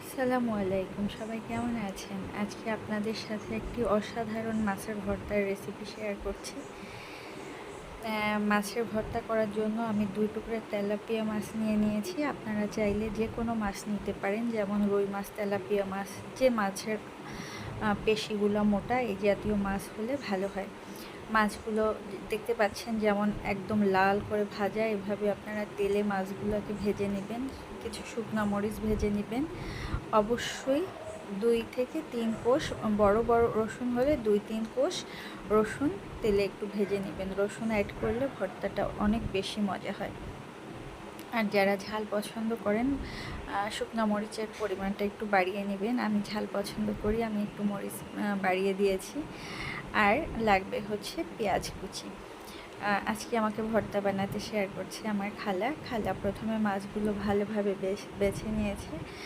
আসসালামু আলাইকুম, সবাই কেমন আছেন? আজকে আপনাদের সাথে একটি অসাধারণ মাছের ভর্তার রেসিপি শেয়ার করছি। মাছের ভর্তা করার জন্য আমি 2 টুকরা তেলাপিয়া মাছ নিয়ে নিয়েছি। আপনারা চাইলে যে কোনো মাছ নিতে পারেন, যেমন রুই মাছ, তেলাপিয়া মাছ, যে মাছের পেশিগুলো মোটা এই জাতীয় মাছ হলে ভালো হয়। মাছগুলো দেখতে পাচ্ছেন যেমন একদম লাল করে ভাজা, এভাবে আপনারা তেলে মাছগুলোকে ভেজে নেবেন। কিছু শুকনো মরিচ ভেজে নেবেন। অবশ্যই 2 থেকে 3 কোষ বড় বড় রসুন হলে 2-3 কোষ রসুন তেলে একটু ভেজে নেবেন। রসুন অ্যাড করলে ভর্তাটা অনেক বেশি মজা হয়। আর যারা ঝাল পছন্দ করেন, শুকনো মরিচের পরিমাণটা একটু বাড়িয়ে নেবেন। আমি ঝাল পছন্দ করি, আমি একটু মরিচ বাড়িয়ে দিয়েছি। আর লাগবে হচ্ছে পেঁয়াজ কুচি। আজকে আমাকে ভর্তা বানাতে শেয়ার করছে আমার খালা। প্রথমে মাছগুলো ভালোভাবে বেছে নিয়েছে।